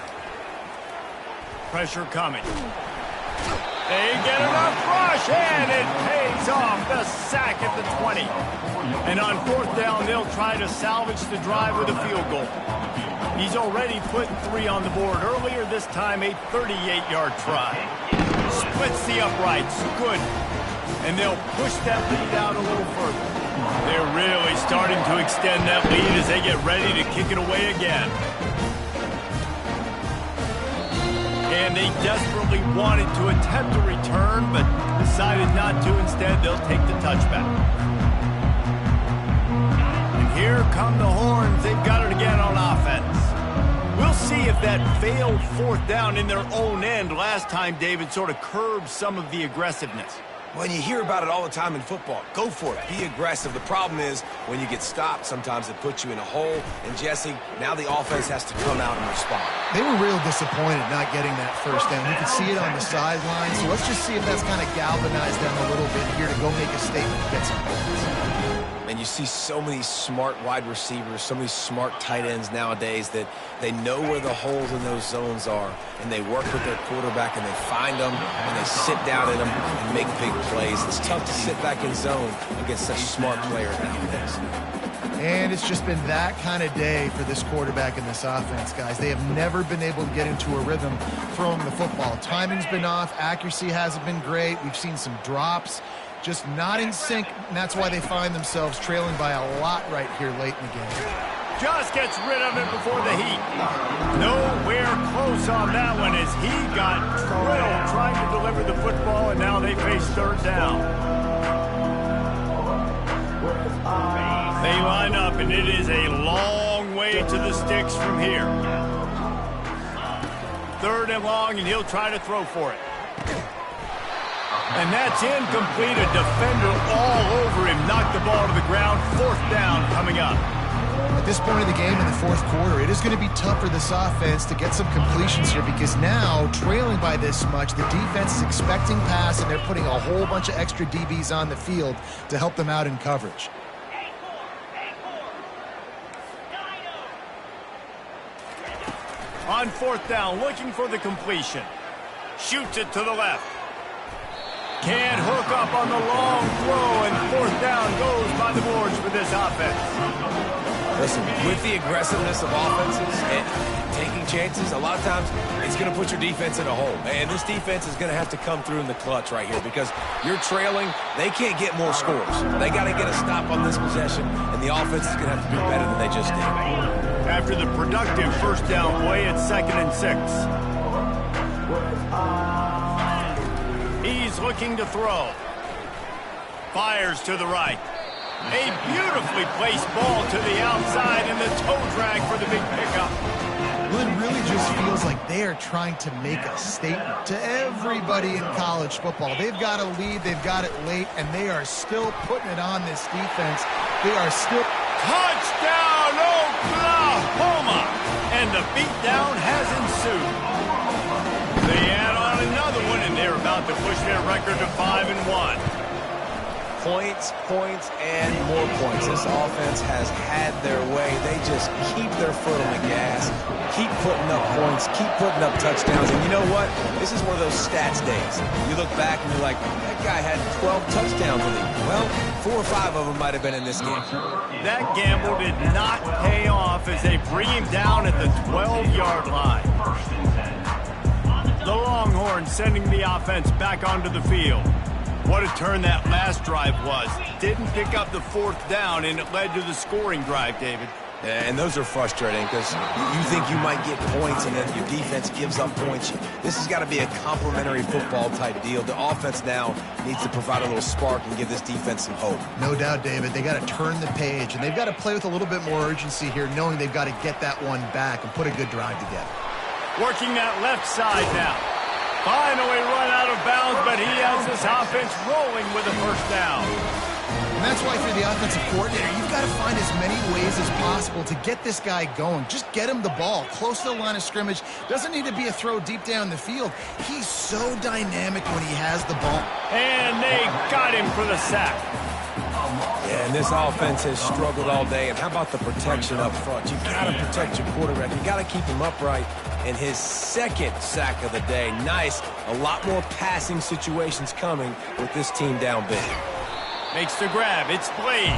Pressure coming. They get enough rush, and it pays off. The sack at the 20. And on 4th down, they'll try to salvage the drive with a field goal. He's already put 3 on the board earlier, this time a 38-yard try. Splits the uprights. Good. And they'll push that lead out a little further. They're really starting to extend that lead as they get ready to kick it away again. And they desperately wanted to attempt a return, but decided not to. Instead, they'll take the touchback. And here come the horns. They've got it again on offense. We'll see if that failed 4th down in their own end last time, David, sort of curbed some of the aggressiveness. When you hear about it all the time in football, go for it. Be aggressive. The problem is when you get stopped, sometimes it puts you in a hole. And, Jesse, now the offense has to come out and respond. They were real disappointed not getting that first down. You could see it on the sideline. So let's just see if that's kind of galvanized them a little bit here to go make a statement and get some points. And you see so many smart wide receivers, so many smart tight ends nowadays that they know where the holes in those zones are, and they work with their quarterback, and they find them, and they sit down in them and make big plays. It's tough to sit back in zone against such smart players nowadays. And it's just been that kind of day for this quarterback and this offense, guys. They have never been able to get into a rhythm throwing the football. Timing's been off. Accuracy hasn't been great. We've seen some drops. Just not in sync, and that's why they find themselves trailing by a lot right here late in the game. Just gets rid of it before the heat. Nowhere close on that one as he got drilled trying to deliver the football, and now they face 3rd down. They line up, and it is a long way to the sticks from here. 3rd and long, and he'll try to throw for it. And that's incomplete. A defender all over him. Knocked the ball to the ground. 4th down coming up. At this point in the game in the 4th quarter, it is going to be tough for this offense to get some completions here because now, trailing by this much, the defense is expecting pass, and they're putting a whole bunch of extra DBs on the field to help them out in coverage. On 4th down, looking for the completion. Shoots it to the left. Can't hook up on the long throw, and 4th down goes by the boards for this offense. Listen, with the aggressiveness of offenses and taking chances, a lot of times it's going to put your defense in a hole. And this defense is going to have to come through in the clutch right here because you're trailing. They can't get more scores. They got to get a stop on this possession, and the offense is going to have to do better than they just did. After the productive 1st down play, it's 2nd and 6. He's looking to throw. Fires to the right. A beautifully placed ball to the outside, and the toe drag for the big pickup. Well, it really just feels like they are trying to make a statement to everybody in college football. They've got a lead, they've got it late, and they are still putting it on this defense. They are still... Touchdown, Oklahoma! And the beatdown has ensued. They add on another enough to push their record to 5-1. Points, points, and more points. This offense has had their way. They just keep their foot on the gas, keep putting up points, keep putting up touchdowns. And you know what? This is one of those stats days. You look back and you're like, that guy had 12 touchdowns with him. Well, 4 or 5 of them might have been in this game. That gamble did not pay off as they bring him down at the 12-yard line. The Longhorns sending the offense back onto the field. What a turn that last drive was. Didn't pick up the 4th down, and it led to the scoring drive, David. Yeah, and those are frustrating because you think you might get points and then your defense gives up points. This has got to be a complementary football type deal. The offense now needs to provide a little spark and give this defense some hope. No doubt, David. They got to turn the page, and they've got to play with a little bit more urgency here, knowing they've got to get that one back and put a good drive together. Working that left side now. Finally run out of bounds, but he has this offense rolling with a first down. And that's why, for the offensive coordinator, you've got to find as many ways as possible to get this guy going. Just get him the ball close to the line of scrimmage. Doesn't need to be a throw deep down the field. He's so dynamic when he has the ball. And they got him for the sack. Yeah, and this offense has struggled all day. And how about the protection up front? You've got to protect your quarterback. You've got to keep him upright. And his 2nd sack of the day. Nice. A lot more passing situations coming with this team down big. Makes the grab. It's Blade.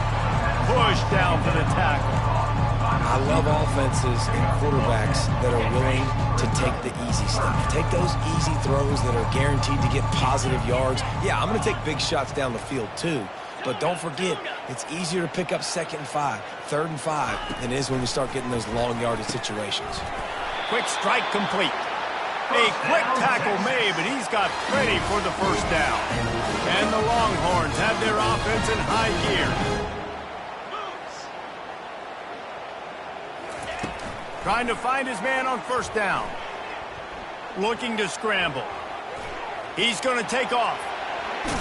Push down for the tackle. I love offenses and quarterbacks that are willing to take the easy stuff. Take those easy throws that are guaranteed to get positive yards. Yeah, I'm going to take big shots down the field too. But don't forget, it's easier to pick up 2nd and 5, 3rd and 5 than it is when we start getting those long yardage situations. Quick strike complete. A quick tackle made, but he's got plenty for the first down. And the Longhorns have their offense in high gear. Trying to find his man on first down. Looking to scramble. He's going to take off.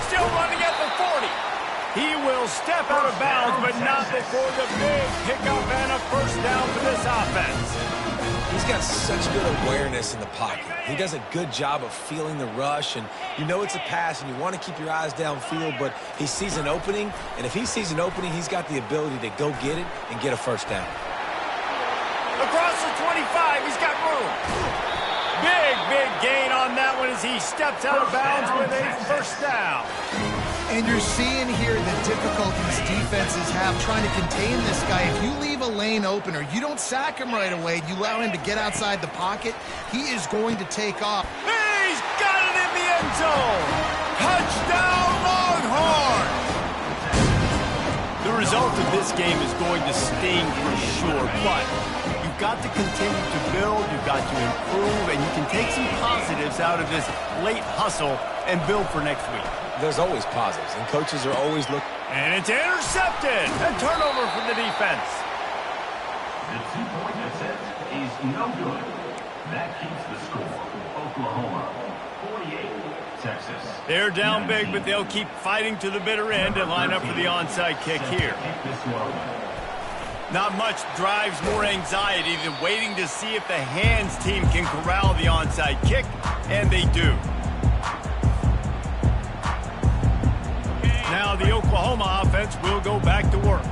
Still running at the 40. He will step out of bounds, but not before the big pickup and a first down for this offense. He's got such good awareness in the pocket. He does a good job of feeling the rush, and you know it's a pass, and you want to keep your eyes downfield, but he sees an opening, and if he sees an opening, he's got the ability to go get it and get a first down. Across the 25, he's got room. Big gain on that one as he steps out of bounds with a first down. And you're seeing here the difficulties defenses have trying to contain this guy. If you leave a lane open or you don't sack him right away, you allow him to get outside the pocket, he is going to take off. He's got it in the end zone. Touchdown, Longhorns! The result of this game is going to sting for sure, but you've got to continue to build, you've got to improve, and you can take some positives out of this late hustle and build for next week. There's always positives, and coaches are always looking. And it's intercepted. A turnover for the defense. The 2-point attempt is no good. That keeps the score. Oklahoma, 48, Texas. They're down big, but they'll keep fighting to the bitter end and line up for the onside kick here. Not much drives more anxiety than waiting to see if the hands team can corral the onside kick, and they do. Now the Oklahoma offense will go back to work.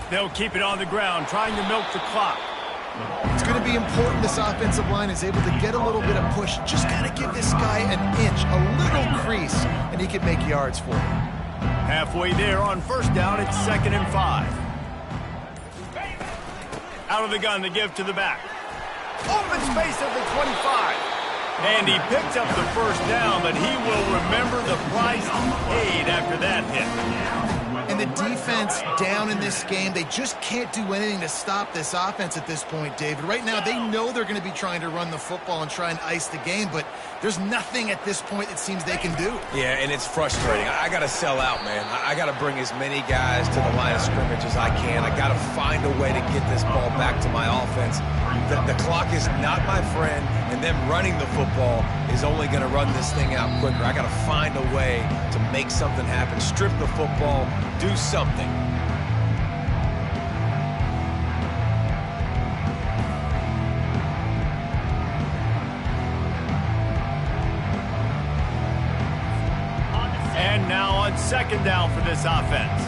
They'll keep it on the ground, trying to milk the clock. It's going to be important this offensive line is able to get a little bit of push. Just got to give this guy an inch, a little crease, and he can make yards for him. Halfway there on first down, it's 2nd and 5. Out of the gun to give to the back. Open space at the 25. And he picks up the first down, but he will remember the price he paid after that hit. And the defense down in this game, they just can't do anything to stop this offense at this point, David. Right now, they know they're going to be trying to run the football and try and ice the game, but there's nothing at this point it seems they can do. Yeah, and it's frustrating. I got to sell out, man. I got to bring as many guys to the line of scrimmage as I can. I got to find a way to get this ball back to my offense. The clock is not my friend, and them running the football is only going to run this thing out quicker. I got to find a way to make something happen, strip the football, do something. now on second down for this offense.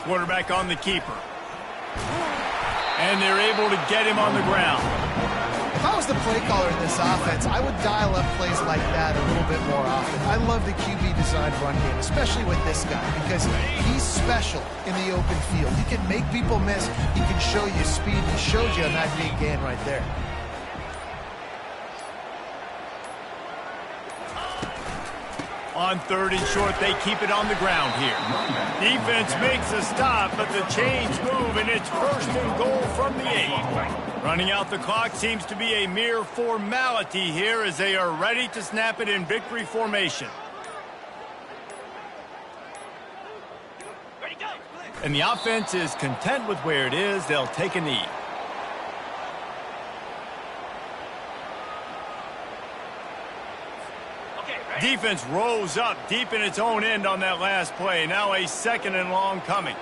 Quarterback on the keeper. And they're able to get him on the ground. If I was the play caller in this offense, I would dial up plays like that a little bit more often. I love the QB-designed run game, especially with this guy, because he's special in the open field. He can make people miss. He can show you speed. He showed you on that big gain right there. On third and short, they keep it on the ground here. Defense makes a stop, but the chains move, and it's first and goal from the 8. Running out the clock seems to be a mere formality here as they are ready to snap it in victory formation. And the offense is content with where it is. They'll take a knee. Defense rose up deep in its own end on that last play. Now a second and long coming.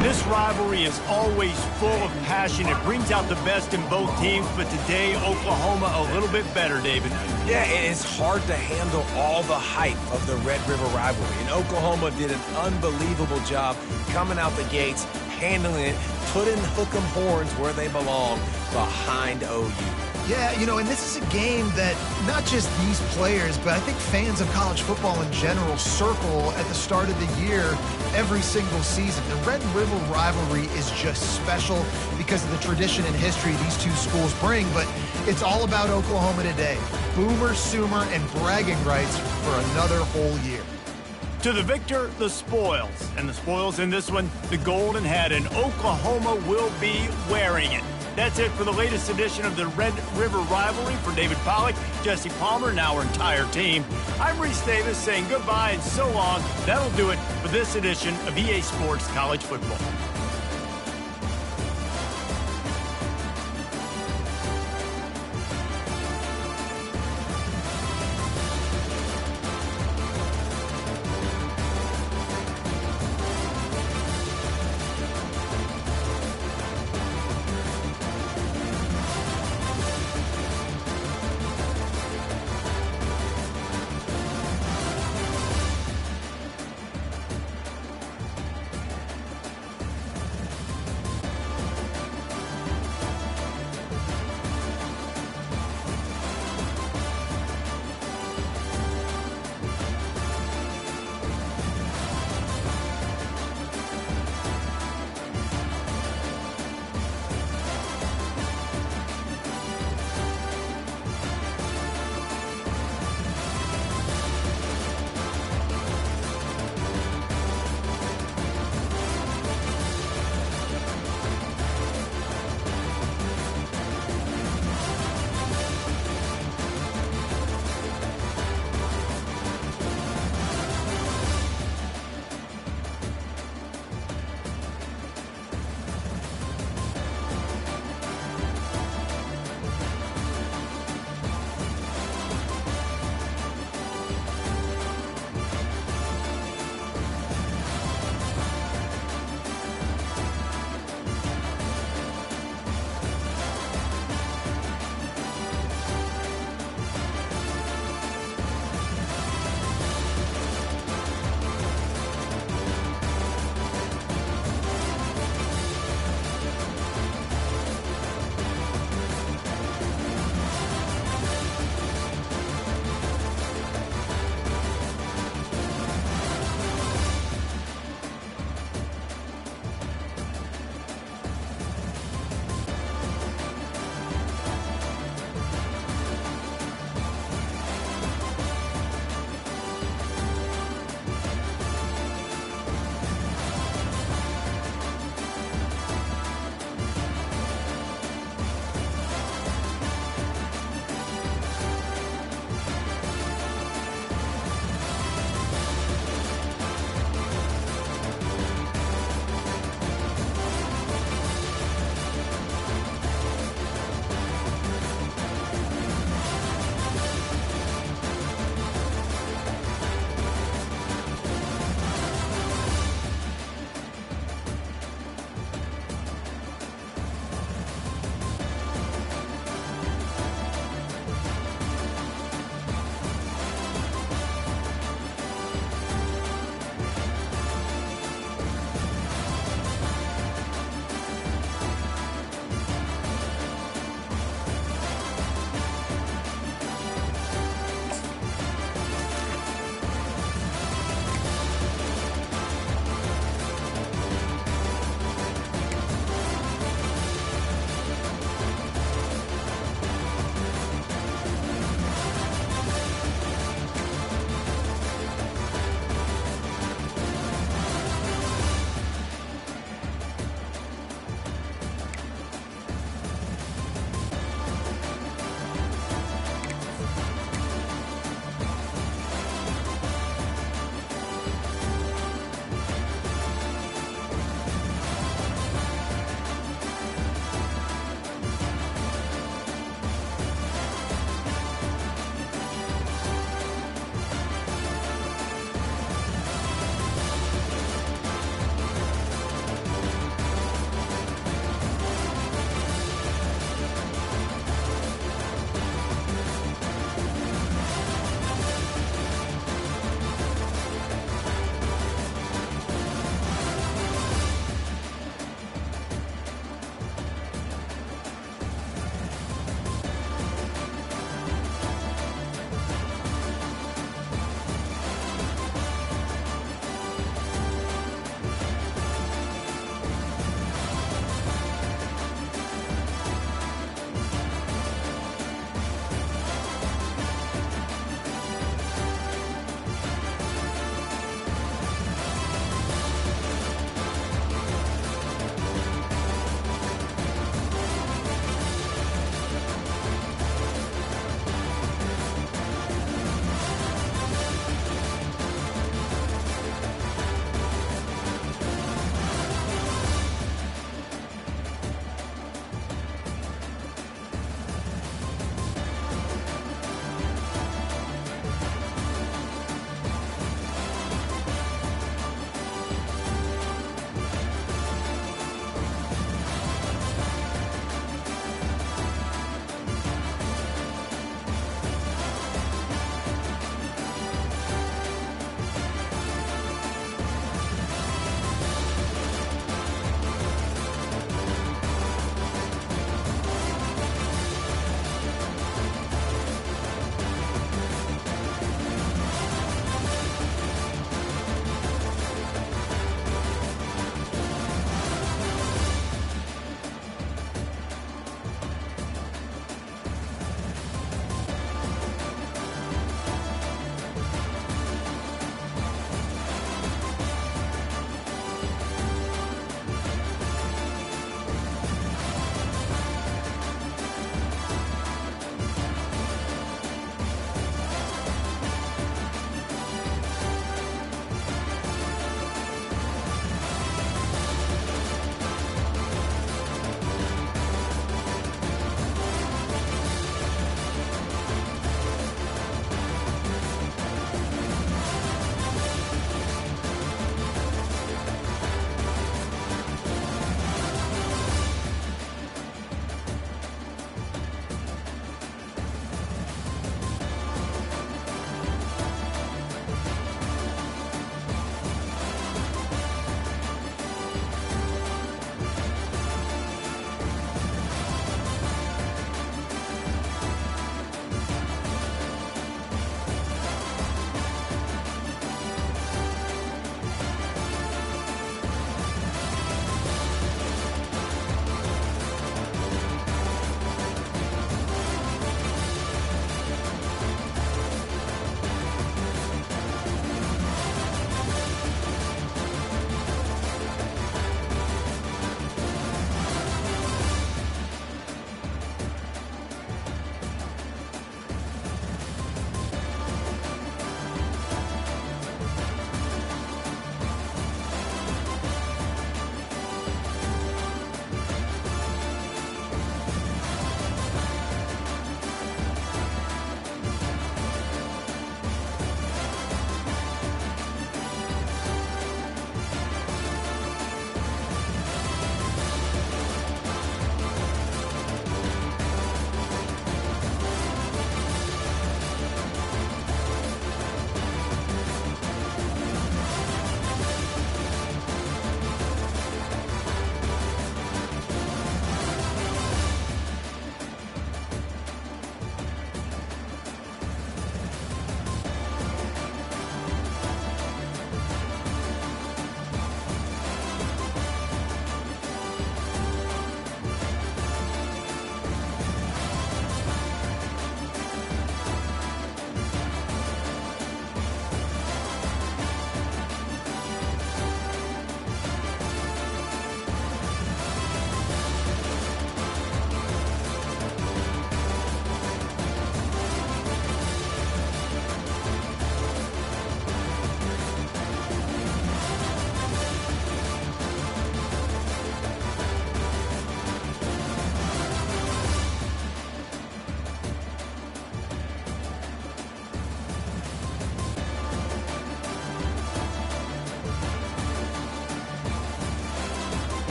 This rivalry is always full of passion. It brings out the best in both teams, but today Oklahoma a little bit better, David. Yeah, it's hard to handle all the hype of the Red River rivalry. And Oklahoma did an unbelievable job coming out the gates, handling it, putting hook 'em horns where they belong, behind OU. Yeah, you know, and this is a game that not just these players, but I think fans of college football in general circle at the start of the year every single season. The Red River rivalry is just special because of the tradition and history these two schools bring, but it's all about Oklahoma today. Boomer, Sooner, and bragging rights for another whole year. To the victor, the spoils. And the spoils in this one, the golden hat, and Oklahoma will be wearing it. That's it for the latest edition of the Red River Rivalry. For David Pollack, Jesse Palmer, and our entire team, I'm Reese Davis saying goodbye and so long. That'll do it for this edition of EA Sports College Football.